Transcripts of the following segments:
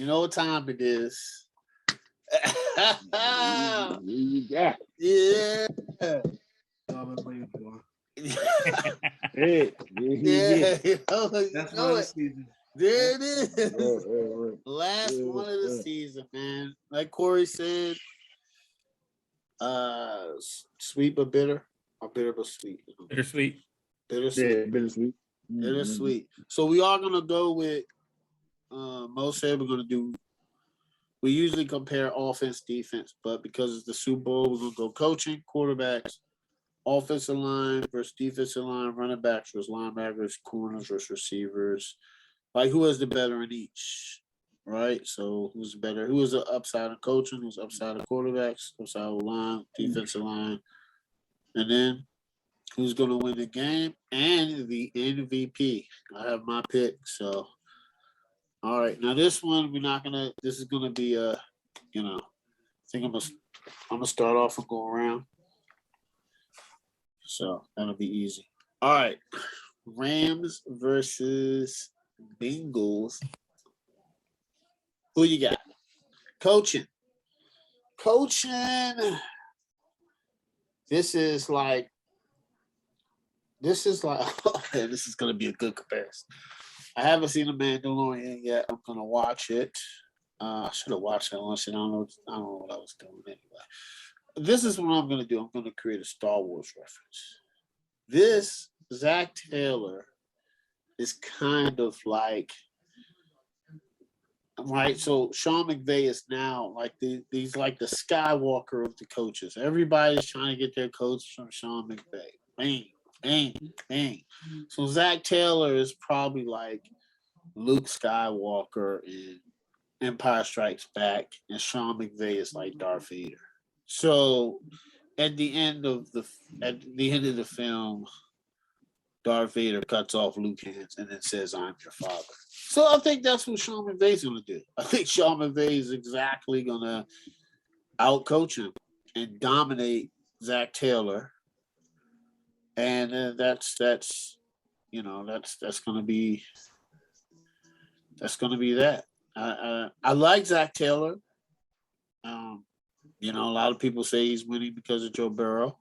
know what time it is. Yeah. Yeah. Hey, Yeah. That's one of the season. There it is. Last one of the season, man. Like Corey said, sweet but bitter, or bitter but sweet. Bittersweet. Bittersweet. Yeah, bittersweet. Bittersweet. So we are gonna go with Mo said we're gonna do. We usually compare offense, defense, but because it's the Super Bowl, we're gonna go coaching, quarterbacks, offensive line versus defensive line, running backs versus linebackers, corners versus receivers. Like who has the better in each, right? So who's better? Who is the upside of coaching? Who's upside of quarterbacks? Upside of line, defensive line, and then who's going to win the game and the MVP. I have my pick. So, all right. Now this one we're not gonna. This is gonna be I think I'm gonna start off and go around. So that'll be easy. All right. Rams versus Bengals. Who you got? Coaching. This is like, oh man, this is going to be a good comparison. I haven't seen The Mandalorian yet. I'm going to watch it. I should have watched it once, and I don't know what I was doing anyway. This is what I'm going to do. I'm going to create a Star Wars reference. This, Zach Taylor, is kind of like, right? So Sean McVay is now like he's like the Skywalker of the coaches. Everybody's trying to get their coach from Sean McVay. Bang, bang, bang. So Zach Taylor is probably like Luke Skywalker in Empire Strikes Back, and Sean McVay is like Darth Vader. So at the end of the film, Darth Vader cuts off Luke's hands and then says, "I'm your father." So I think that's what Sean McVay's going to do. I think Sean McVay is exactly going to outcoach him and dominate Zach Taylor, and that's going to be that. I like Zach Taylor. A lot of people say he's winning because of Joe Burrow.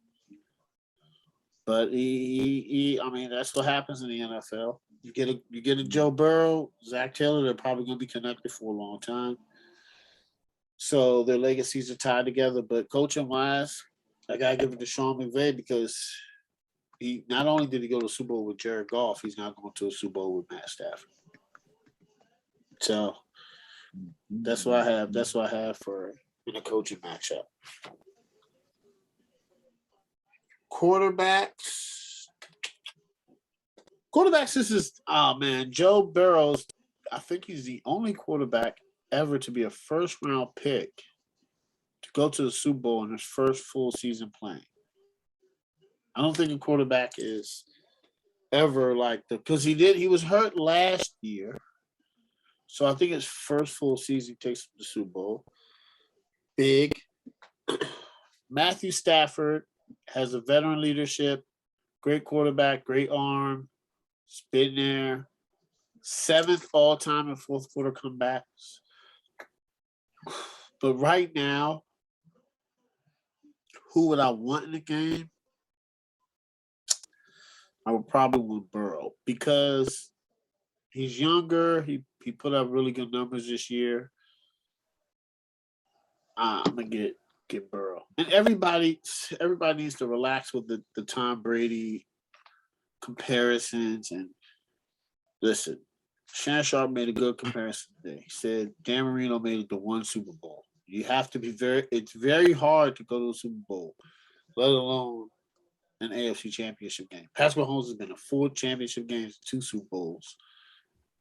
But I mean, that's what happens in the NFL. You get a Joe Burrow, Zach Taylor, they're probably going to be connected for a long time. So their legacies are tied together. But coaching wise, I got to give it to Sean McVay because he not only did he go to the Super Bowl with Jared Goff, he's now going to a Super Bowl with Matt Stafford. So that's what I have. That's what I have for in a coaching matchup. Quarterbacks, this is, Joe Burrow's, I think he's the only quarterback ever to be a first-round pick to go to the Super Bowl in his first full season playing. I don't think a quarterback is ever like because he was hurt last year. So I think his first full season takes him to the Super Bowl. Big. Matthew Stafford has a veteran leadership, great quarterback, great arm, spin there, 7th all-time in fourth quarter comebacks. But right now, who would I want in the game? I would probably want Burrow because he's younger. He put up really good numbers this year. I'm gonna get Burrow, and everybody needs to relax with the Tom Brady comparisons. And listen, Shannon Sharp made a good comparison today. He said Dan Marino made it to one Super Bowl. You have to be it's very hard to go to a Super Bowl, let alone an AFC Championship game. Patrick Mahomes has been to 4 championship games, 2 Super Bowls.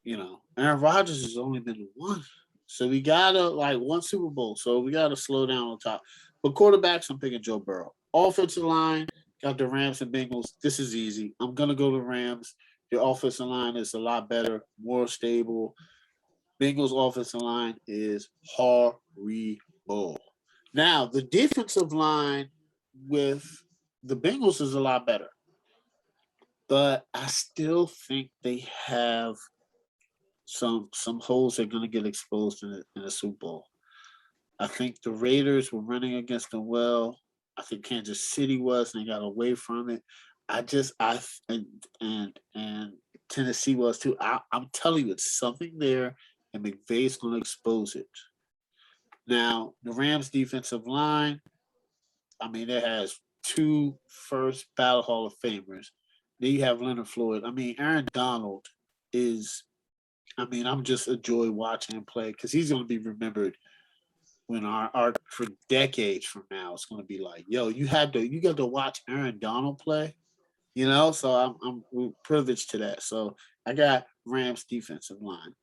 Aaron Rodgers has only been to 1. So we gotta one Super Bowl. So we gotta slow down on top. But quarterbacks, I'm picking Joe Burrow. Offensive line, got the Rams and Bengals. This is easy. I'm gonna go to Rams. The offensive line is a lot better, more stable. Bengals offensive line is horrible. Now the defensive line with the Bengals is a lot better. But I still think they have some holes are going to get exposed in the Super Bowl. I think the Raiders were running against them well. I think Kansas City was, and they got away from it. And Tennessee was too. I'm telling you, it's something there, and McVay's going to expose it. Now, the Rams' defensive line, I mean, it has two first ballot Hall of Famers. Then you have Leonard Floyd. I mean, Aaron Donald is, I mean, I'm just a joy watching him play because he's going to be remembered when our for decades from now. It's going to be like, yo, you got to watch Aaron Donald play, you know. So I'm privileged to that. So I got Rams defensive line.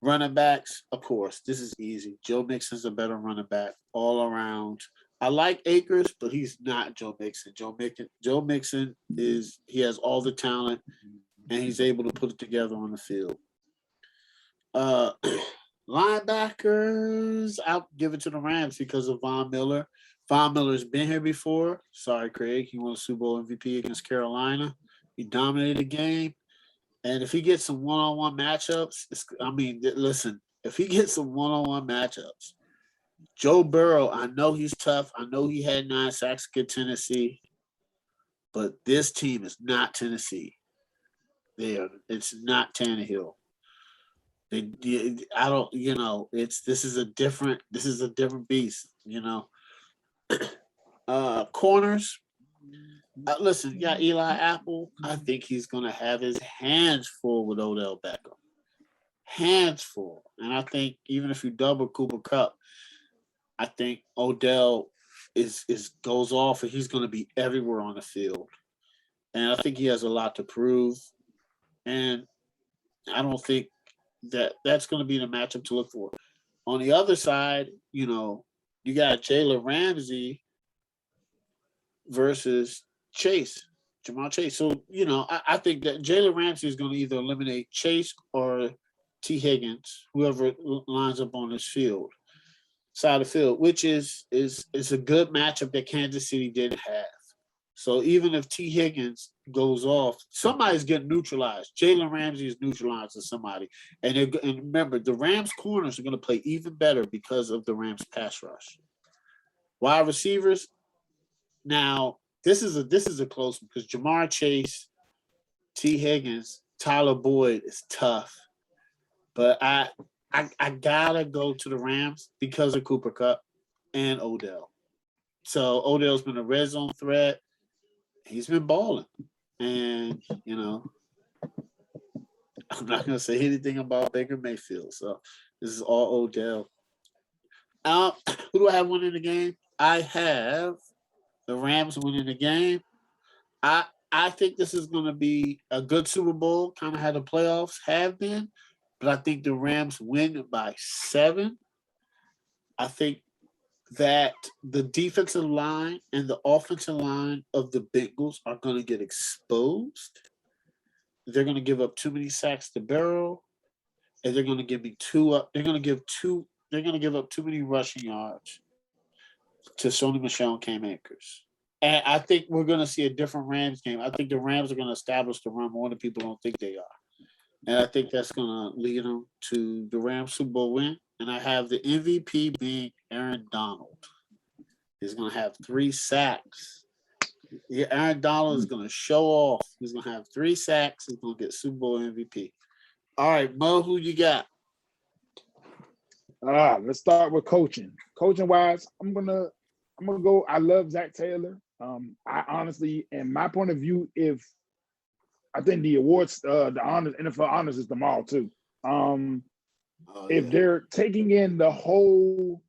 Running backs, of course, this is easy. Joe Mixon's a better running back all around. I like Akers, but he's not Joe Mixon. Joe Mixon he has all the talent and he's able to put it together on the field. Uh, linebackers, I'll give it to the Rams because of Von Miller. Von Miller's been here before. Sorry, Craig. He won a Super Bowl MVP against Carolina. He dominated the game. And if he gets some one-on-one matchups, listen, if he gets some one-on-one matchups, Joe Burrow, I know he's tough. I know he had 9 sacks against Tennessee, but this team is not Tennessee. It's not Tannehill. I don't, you know, this is a different beast, you know. Corners. Listen, you got Eli Apple. I think he's going to have his hands full with Odell Beckham. Hands full. And I think even if you double Cooper Kupp, I think Odell goes off and he's going to be everywhere on the field. And I think he has a lot to prove. And I don't think that's going to be the matchup to look for. On the other side, you know, you got Jalen Ramsey versus Jamar Chase. So, you know, I think that Jalen Ramsey is going to either eliminate Chase or T. Higgins, whoever lines up on this side of the field, which is a good matchup that Kansas City didn't have. So even if T. Higgins goes off, somebody's getting neutralized. Jalen Ramsey is neutralized to somebody. And remember, the Rams corners are going to play even better because of the Rams pass rush. Wide receivers, now this is a close one because Jamar Chase, T. Higgins, Tyler Boyd is tough. But I gotta go to the Rams because of Cooper Kupp and Odell. So Odell's been a red zone threat. He's been balling. And, you know, I'm not going to say anything about Baker Mayfield. So this is all Odell. Who do I have winning the game? I have the Rams winning the game. I think this is going to be a good Super Bowl, kind of how the playoffs have been. But I think the Rams win by 7. I think that the defensive line and the offensive line of the Bengals are going to get exposed. They're going to give up too many sacks to Burrow, and they're going to give me They're going to give up too many rushing yards to Sony Michel and Cam Akers. And I think we're going to see a different Rams game. I think the Rams are going to establish the run more than people don't think they are. And I think that's going to lead them to the Rams Super Bowl win. And I have the MVP being Aaron Donald. He's going to have 3 sacks. Yeah, Aaron Donald is going to show off. He's going to have 3 sacks. He's going to get Super Bowl MVP. All right, Mo, who you got? Let's start with coaching. Coaching wise, I'm gonna go. I love Zach Taylor. I honestly, in my point of view, I think the awards, the honors, NFL honors is tomorrow too. If they're taking in the whole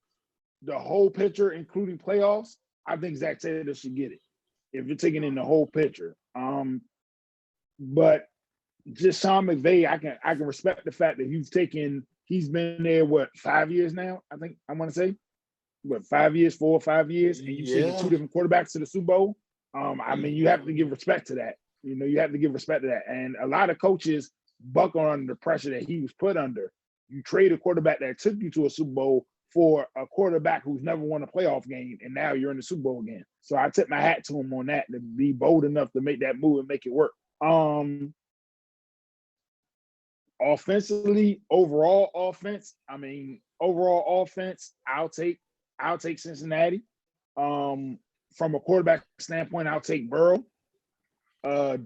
picture, including playoffs, I think Zach Taylor should get it. If you're taking in the whole picture, but just Sean McVay, I can respect the fact that he's been there 5 years now. I think I want to say 5 years, 4 or 5 years, and you've taken 2 different quarterbacks to the Super Bowl. I mean, you have to give respect to that. You know, you have to give respect to that. And a lot of coaches buckle under the pressure that he was put under. You trade a quarterback that took you to a Super Bowl for a quarterback who's never won a playoff game, and now you're in the Super Bowl again. So I tip my hat to him on that, to be bold enough to make that move and make it work. Offensively, overall offense, I'll take Cincinnati. From a quarterback standpoint, I'll take Burrow.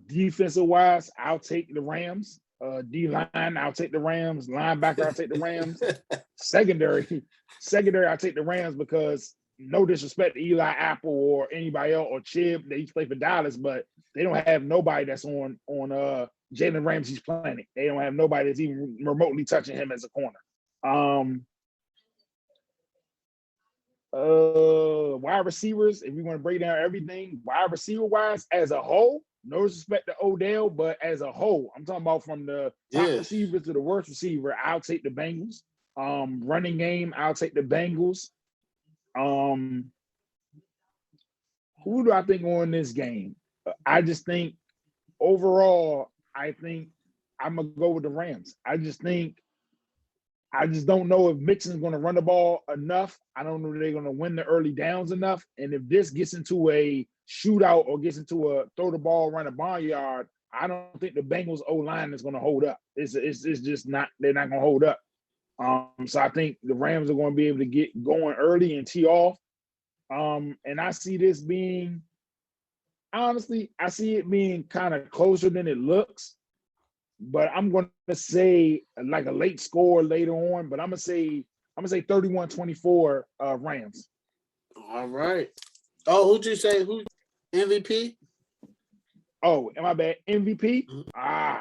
Defensive wise, I'll take the Rams. D line, I'll take the Rams. Linebacker, I'll take the Rams. Secondary, I'll take the Rams because no disrespect to Eli Apple or anybody else or Chib. They each play for Dallas, but they don't have nobody that's on Jalen Ramsey's planet. They don't have nobody that's even remotely touching him as a corner. Wide receivers, if we want to break down everything, wide receiver wise, as a whole, no disrespect to Odell, but as a whole, I'm talking about from the top receiver to the worst receiver, I'll take the Bengals. Running game, I'll take the Bengals. Who do I think won this game? I just think overall, I'm gonna go with the Rams. I just don't know if Mixon's going to run the ball enough. I don't know if they're going to win the early downs enough. And if this gets into a shootout or gets into a throw the ball around a barnyard, I don't think the Bengals O-line is going to hold up. It's just not. They're not going to hold up. So I think the Rams are going to be able to get going early and tee off. And I see this being, honestly, I see it being kind of closer than it looks. But I'm going to say like a late score later on. But I'm gonna say 31-24 Rams. All right. Oh, who'd you say? Who MVP? Oh, am I bad? MVP?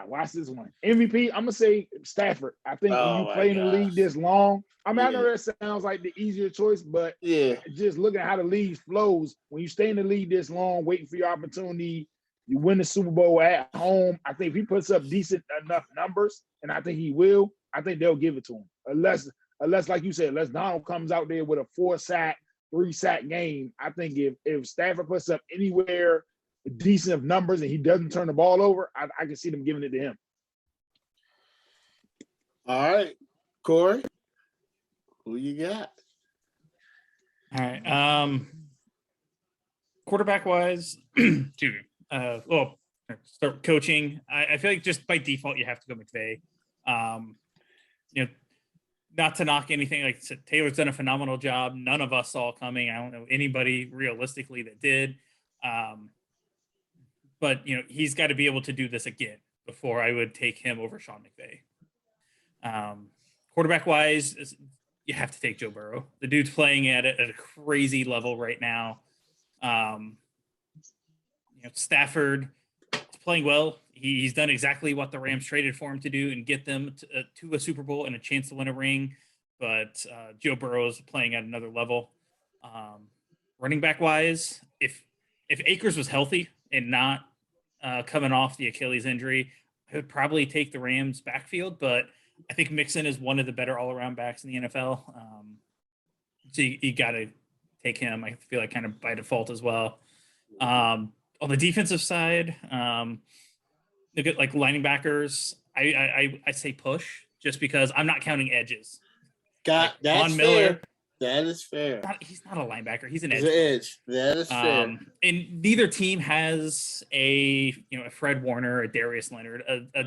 Watch this one. MVP, I'm gonna say Stafford. I think when you play in the league this long, I know that sounds like the easier choice, but just looking at how the league flows, when you stay in the league this long, waiting for your opportunity, you win the Super Bowl at home. I think if he puts up decent enough numbers, and I think he will, I think they'll give it to him. Unless like you said, unless Donald comes out there with a 4-sack, 3-sack game, I think if Stafford puts up anywhere decent of numbers and he doesn't turn the ball over, I can see them giving it to him. All right. Corey, who you got? All right. Quarterback-wise, start coaching. I feel like just by default you have to go McVay. Not to knock anything. Like I said, Taylor's done a phenomenal job. None of us saw coming. I don't know anybody realistically that did. But he's got to be able to do this again before I would take him over Sean McVay. Quarterback-wise, you have to take Joe Burrow. The dude's playing at a crazy level right now. Stafford is playing well. He's done exactly what the Rams traded for him to do and get them to a Super Bowl and a chance to win a ring. But Joe Burrow is playing at another level. Running back wise, if Akers was healthy and not coming off the Achilles injury, I would probably take the Rams backfield. But I think Mixon is one of the better all-around backs in the NFL. So you got to take him. I feel like kind of by default as well. On the defensive side, look at like linebackers. I say push just because I'm not counting edges. That's Von fair. Miller. That is fair. He's not a linebacker. He's an edge. He's an edge. That is fair. And neither team has a Fred Warner, a Darius Leonard, a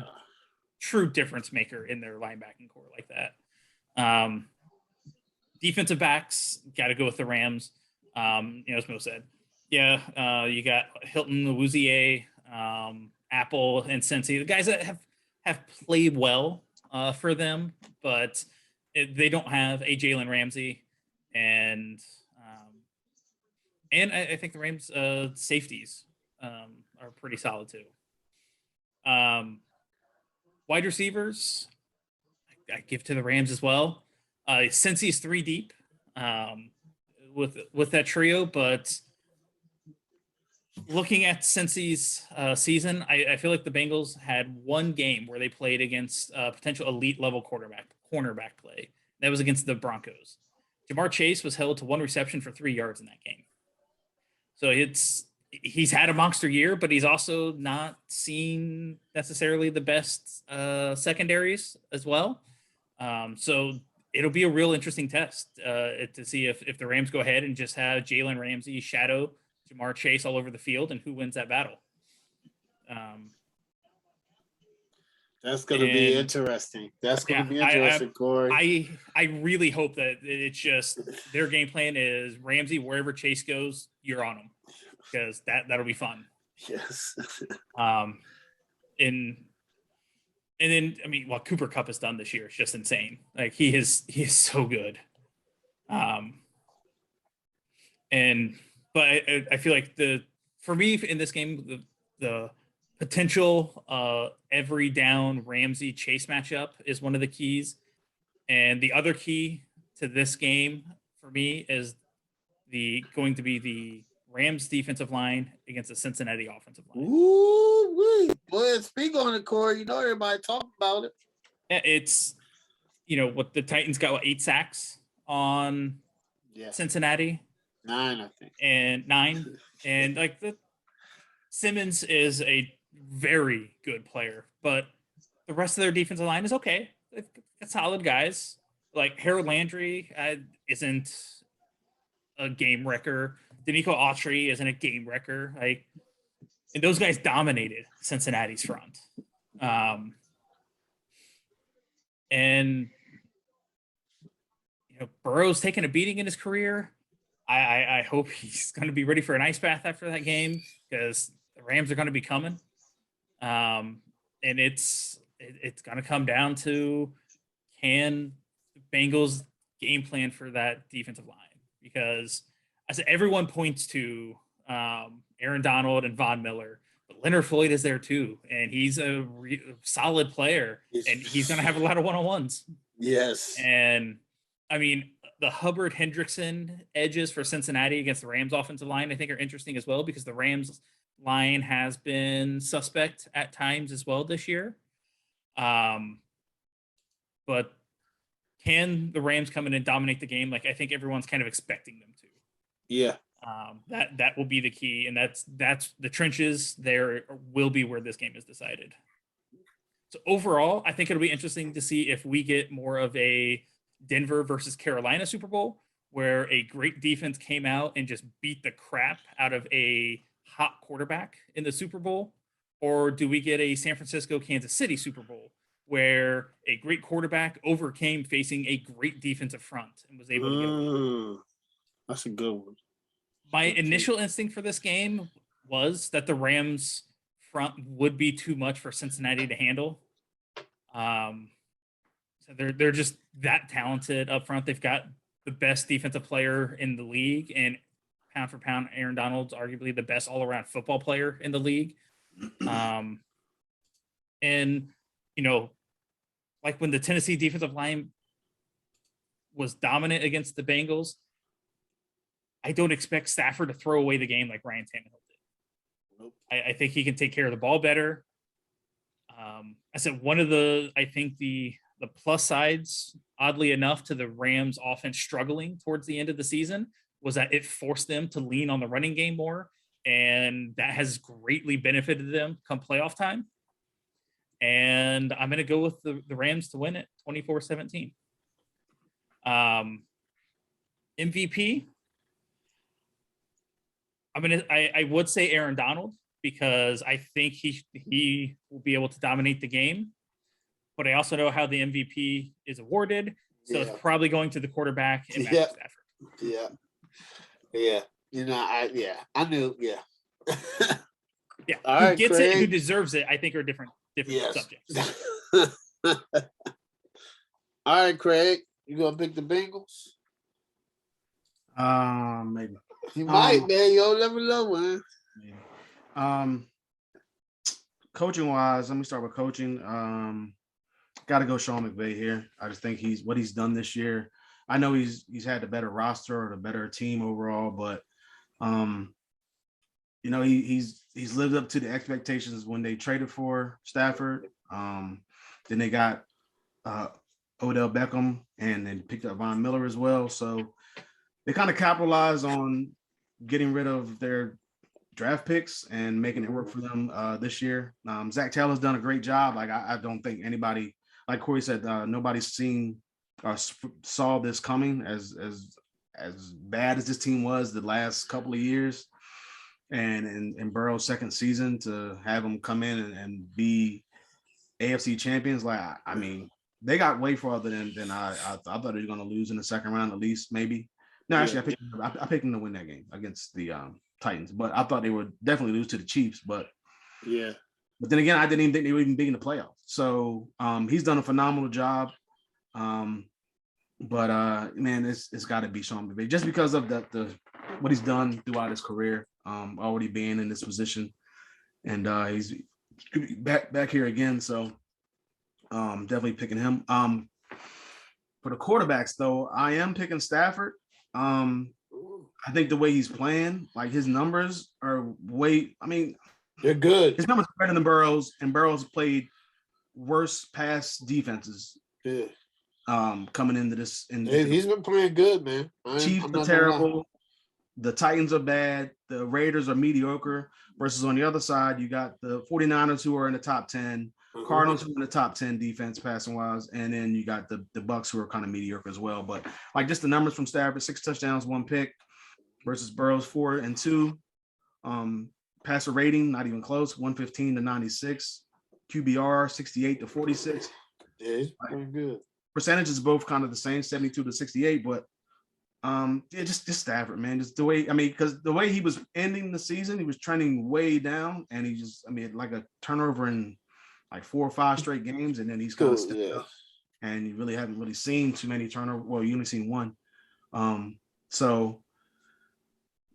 true difference maker in their linebacking core like that. Defensive backs, got to go with the Rams. As Mo said. Yeah, you got Hilton, Awuzie, Apple, and Cincy. The guys that have played well for them, but they don't have a Jalen Ramsey, and I think the Rams safeties are pretty solid too. Wide receivers, I give to the Rams as well. Cincy's 3 deep with that trio, but looking at Cincy's season, I feel like the Bengals had one game where they played against potential elite level cornerback play. That was against the Broncos. Jamar Chase was held to 1 reception for 3 yards in that game. So he's had a monster year, but he's also not seen necessarily the best secondaries as well. So it'll be a real interesting test to see if the Rams go ahead and just have Jalen Ramsey shadow Jamar Chase all over the field and who wins that battle. That's going to be interesting. That's going to be interesting, Corey. I really hope that it's just their game plan is Ramsey, wherever Chase goes, you're on him, because that'll be fun. Yes. And then I mean, what Cooper Kupp has done this year is just insane. Like he is so good. But I feel like for me in this game, the potential every down Ramsey Chase matchup is one of the keys. And the other key to this game for me is going to be the Rams defensive line against the Cincinnati offensive line. Ooh, boy, speak on it, Corey. You know everybody talking about it. It's, what the Titans got 8 sacks on Cincinnati. 9, I think. And 9. And like Simmons is a very good player, but the rest of their defensive line is okay. They've got solid guys. Like Harold Landry isn't a game wrecker. Danico Autry isn't a game wrecker. And those guys dominated Cincinnati's front. And Burrow's taken a beating in his career. I hope he's going to be ready for an ice bath after that game, because the Rams are going to be coming. And it's going to come down to, can the Bengals game plan for that defensive line? Because I said everyone points to Aaron Donald and Von Miller, but Leonard Floyd is there too, and he's a solid player, and he's going to have a lot of one-on-ones. Yes. And I mean, the Hubbard Hendrickson edges for Cincinnati against the Rams offensive line, I think, are interesting as well, because the Rams line has been suspect at times as well this year. But can the Rams come in and dominate the game? Like I think everyone's kind of expecting them to. Yeah. That will be the key, and that's the trenches there will be where this game is decided. So overall, I think it'll be interesting to see if we get more of a Denver versus Carolina Super Bowl, where a great defense came out and just beat the crap out of a hot quarterback in the Super Bowl, or do we get a San Francisco Kansas City Super Bowl where a great quarterback overcame facing a great defensive front and was able to get away? That's a good one. My initial instinct for this game was that the Rams front would be too much for Cincinnati to handle. So they're just that talented up front. They've got the best defensive player in the league, and pound for pound, Aaron Donald's arguably the best all-around football player in the league. And like when the Tennessee defensive line was dominant against the Bengals, I don't expect Stafford to throw away the game like Ryan Tannehill did. Nope. I think he can take care of the ball better. I said I think the plus sides, oddly enough, to the Rams offense struggling towards the end of the season was that it forced them to lean on the running game more, and that has greatly benefited them come playoff time. And I'm going to go with the Rams to win it 24-17. MVP, I would say Aaron Donald, because I think he will be able to dominate the game. But I also know how the MVP is awarded, so it's probably going to the quarterback and Matthew Stafford. Yeah. I knew. Yeah. Yeah. All who right, gets Craig. it, who deserves it, I think are different subjects. All right, Craig, you gonna pick the Bengals? Maybe. You might, man. You don't never know, man. Maybe. Coaching wise, let me start with coaching. Got to go Sean McVay here. I just think what he's done this year. I know he's had the better roster or the better team overall, but he's lived up to the expectations when they traded for Stafford. Then they got Odell Beckham and then picked up Von Miller as well. So they kind of capitalized on getting rid of their draft picks and making it work for them this year. Zach Taylor's done a great job. Like I don't think anybody, like Corey said, nobody's saw this coming as bad as this team was the last couple of years. And in Burrow's second season, to have him come in and be AFC champions. Like, I mean, they got way farther than I thought they were going to lose in the second round, at least, maybe. No, actually, I picked them to win that game against the Titans, but I thought they would definitely lose to the Chiefs. But then again, I didn't even think they were even big in the playoffs. So he's done a phenomenal job. But man, it's got to be Sean McVay just because of the what he's done throughout his career, already being in this position, and he's back here again. So definitely picking him. For the quarterbacks, though, I am picking Stafford. I think the way he's playing, like his numbers are way. I mean, they're good. His numbers are better than Burrow's, and Burrow's played worse pass defenses. Yeah. Coming into this, he's been playing good, man. Chiefs are terrible. The Titans are bad. The Raiders are mediocre. Versus on the other side, you got the 49ers who are in the top 10, Cardinals who are in the top 10 defense passing wise, and then you got the Bucs who are kind of mediocre as well. But like just the numbers from Stafford: 6 touchdowns, 1 pick, versus Burrow's 4 and 2. Passer rating not even close, 115 to 96. QBR 68 to 46. Yeah, he's pretty good. Percentages both kind of the same, 72 to 68, but just Stafford, man, just the way, I mean, because the way he was ending the season, he was trending way down, and he just, I mean, like a turnover in like 4 or 5 straight games, and then he's kind of stepped up, and you really haven't really seen too many turnovers. Well, you only seen one. So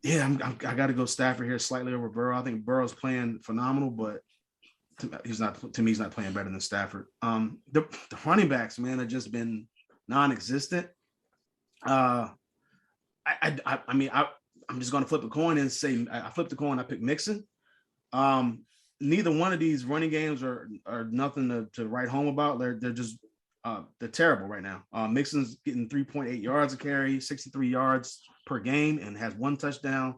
yeah, I got to go Stafford here slightly over Burrow. I think Burrow's playing phenomenal, but he's not playing better than Stafford. The running backs, man, have just been non-existent. I'm just going to flip a coin and say I flipped the coin. I picked Mixon. Neither one of these running games are nothing to write home about. They're just they're terrible right now. Mixon's getting 3.8 yards a carry, 63 yards per game, and has 1 touchdown.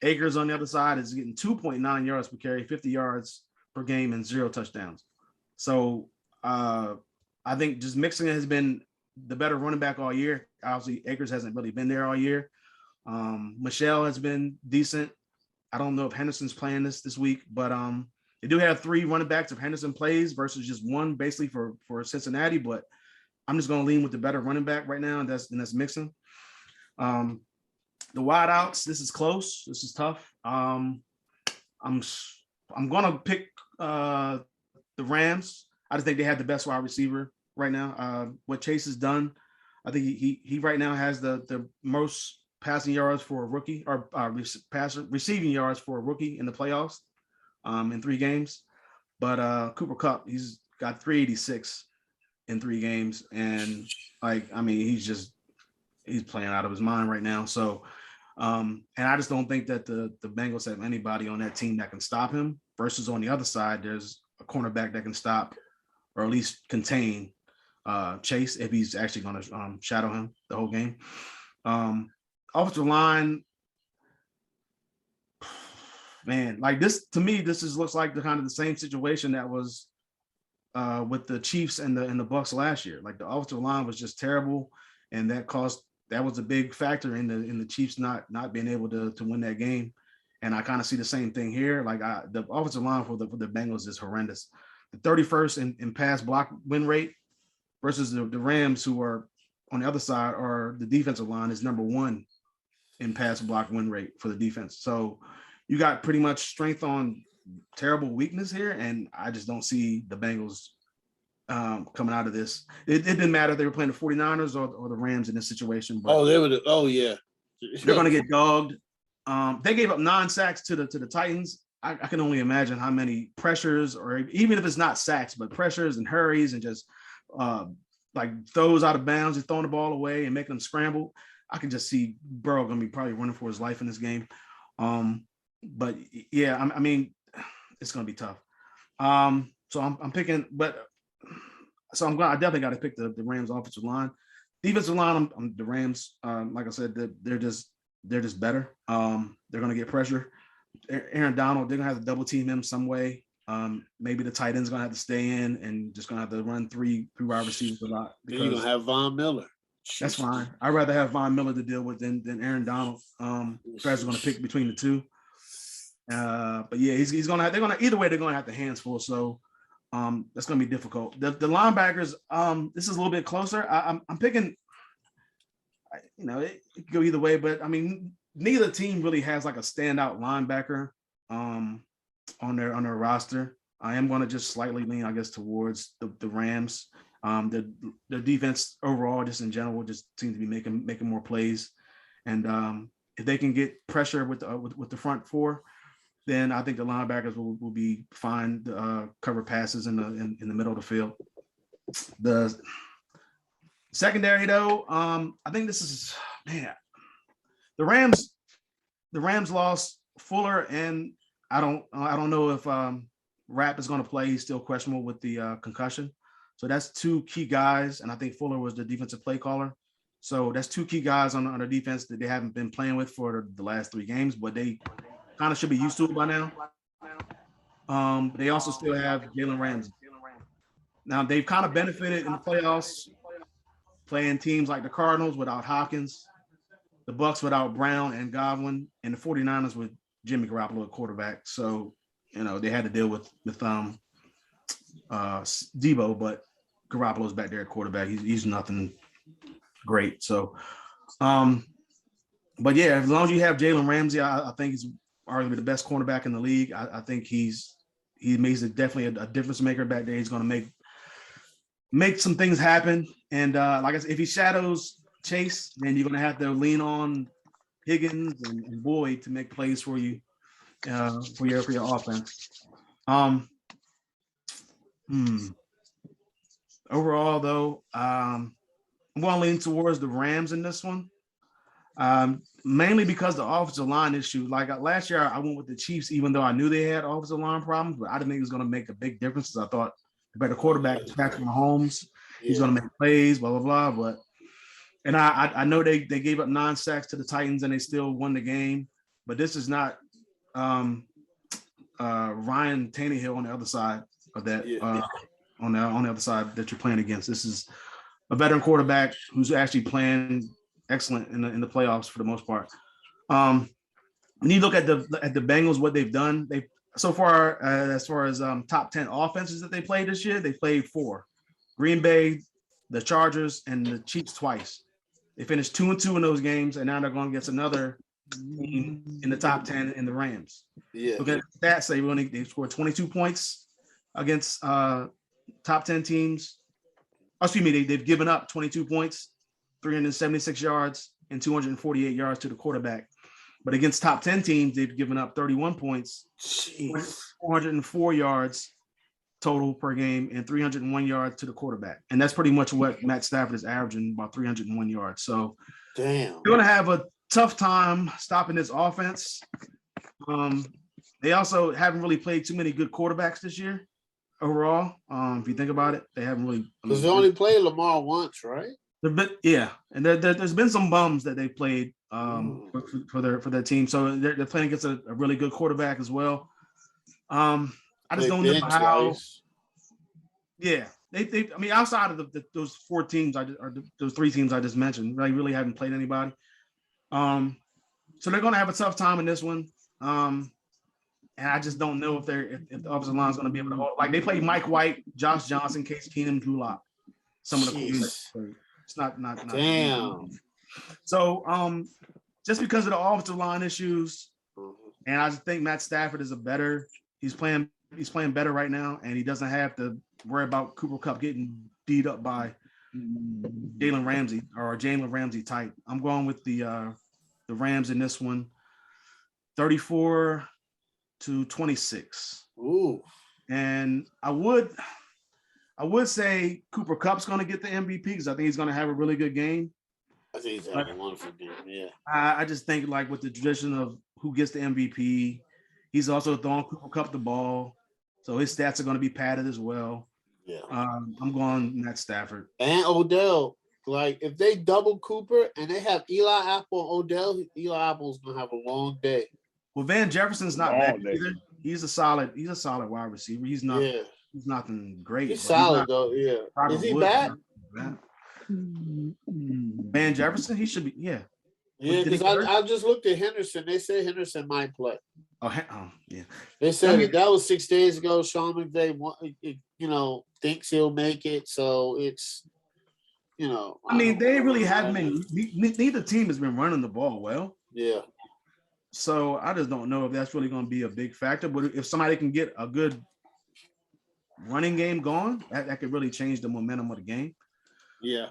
Akers on the other side is getting 2.9 yards per carry, 50 yards per game, and 0 touchdowns. So I think just Mixon has been the better running back all year. Obviously, Akers hasn't really been there all year. Michelle has been decent. I don't know if Henderson's playing this week, but they do have 3 running backs if Henderson plays versus just 1 basically for Cincinnati. But I'm just going to lean with the better running back right now, and that's Mixon. The wideouts, this is close. This is tough. I'm going to pick the Rams. I just think they have the best wide receiver right now. What Chase has done, I think he right now has the most passing yards for a rookie, or receiving yards for a rookie in the playoffs in 3 games. But Cooper Kupp, he's got 386 in 3 games, and he's playing out of his mind right now. So and I just don't think that the Bengals have anybody on that team that can stop him. Versus on the other side, there's a cornerback that can stop or at least contain Chase if he's actually going to shadow him the whole game. Offensive line, man, like this to me, looks like the kind of the same situation that was with the Chiefs and the Bucs last year. Like the offensive line was just terrible, and that was a big factor in the Chiefs not being able to win that game. And I kind of see the same thing here. Like the offensive line for the Bengals is horrendous. The 31st in pass block win rate versus the Rams, who are on the other side, or the defensive line is number 1 in pass block win rate for the defense. So you got pretty much strength on terrible weakness here, and I just don't see the Bengals coming out of this. It didn't matter if they were playing the 49ers or the Rams in this situation. But they would. Oh yeah, they're going to get dogged. They gave up 9 sacks to the Titans. I can only imagine how many pressures, or even if it's not sacks, but pressures and hurries and just like throws out of bounds and throwing the ball away and making them scramble. I can just see Burrow going to be probably running for his life in this game. But yeah, I mean, it's going to be tough. So I'm picking, but so I definitely got to pick the Rams offensive line. Defensive line, I'm the Rams. Like I said, they're just better. They're going to get pressure. Aaron Donald, they're going to have to double team him some way. Maybe the tight end's going to have to stay in and just going to have to run three wide receivers a lot. Then you're going to have Von Miller. That's fine. I'd rather have Von Miller to deal with than Aaron Donald. Fred's going to pick between the two. But yeah, they're going to either way, they're going to have the hands full. So That's going to be difficult. The linebackers, this is a little bit closer. I'm picking, it could go either way, but I mean, neither team really has like a standout linebacker on their roster. I am going to just slightly lean, I guess, towards the Rams. The defense overall, just in general, just seems to be making more plays, and if they can get pressure with the front four, then I think the linebackers will be fine to cover passes in the middle of the field. The secondary, though, I think this is the Rams lost Fuller, and I don't know if Rapp is going to play. He's still questionable with the concussion. So that's two key guys, and I think Fuller was the defensive play caller. So that's two key guys on the defense that they haven't been playing with for the last 3 games, but they kind of should be used to it by now. They also still have Jalen Ramsey. Now, they've kind of benefited in the playoffs playing teams like the Cardinals without Hopkins, the Bucs without Brown and Godwin, and the 49ers with Jimmy Garoppolo at quarterback. So, they had to deal with Debo, but Garoppolo's back there at quarterback. He's nothing great. So, but yeah, as long as you have Jalen Ramsey, I think he's arguably the best cornerback in the league. I think he makes definitely a difference maker back there. He's going to make some things happen. And like I said, if he shadows Chase, then you're going to have to lean on Higgins and Boyd to make plays for you for your offense. Overall, though, I'm going to lean towards the Rams in this one, mainly because the offensive line issue. Like last year, I went with the Chiefs, even though I knew they had offensive line problems, but I didn't think it was going to make a big difference. I thought the better quarterback is Patrick Mahomes. He's going to make plays, blah, blah, blah. And I know they gave up 9 sacks to the Titans and they still won the game, but this is not Ryan Tannehill on the other side of that. On the other side that you're playing against. This is a veteran quarterback who's actually playing excellent in the playoffs for the most part. When you look at the Bengals, what they've done, they so far as far as top 10 offenses that they played this year, they played 4: Green Bay, the Chargers, and the Chiefs twice. They finished 2-2 in those games, and now they're going against another team in the top 10 in the Rams. Yeah. Look at that. Say they scored 22 points against top 10 teams. Excuse me, they've given up 22 points, 376 yards, and 248 yards to the quarterback. But against top 10 teams, they've given up 31 points, 404 yards total per game, and 301 yards to the quarterback. And that's pretty much what Matt Stafford is averaging, about 301 yards. So damn, they're going to have a tough time stopping this offense. They also haven't really played too many good quarterbacks this year. Overall, if you think about it, they haven't really. Because they only played Lamar once, right? Yeah, and there's been some bums that they played for their team, so they're playing against a really good quarterback as well. I just don't know how. Twice. Yeah, they. I mean, outside of those 4 teams, those 3 teams I just mentioned, they really haven't played anybody. So they're going to have a tough time in this one. And I just don't know if the offensive line is going to be able to hold. Like they played Mike White, Josh Johnson, Case Keenum, Drew Lock. Some of the it's not. Damn. So just because of the offensive line issues, and I just think Matt Stafford is he's playing better right now, and he doesn't have to worry about Cooper Kupp getting beat up by Jalen Ramsey type. I'm going with the Rams in this one. 34-26. Ooh. And I would say Cooper Kupp's going to get the MVP because I think he's going to have a really good game. I think he's having a wonderful game. Yeah. I just think like with the tradition of who gets the MVP, he's also throwing Cooper Kupp the ball, so his stats are going to be padded as well. Yeah. I'm going Matt Stafford and Odell. Like if they double Cooper and they have Eli Apple and Odell, Eli Apple's gonna have a long day. Well, Van Jefferson's not bad either. He's a solid wide receiver. He's not. Yeah. He's nothing great. He's solid though. Yeah. Is he bad? Van Jefferson, he should be. Yeah. Yeah, because I just looked at Henderson. They said Henderson might play. Oh yeah. They said that was 6 days ago. Sean McVay thinks he'll make it. So it's, I mean, they really haven't been. Neither team has been running the ball well. Yeah. So I just don't know if that's really going to be a big factor. But if somebody can get a good running game going, that could really change the momentum of the game. Yeah.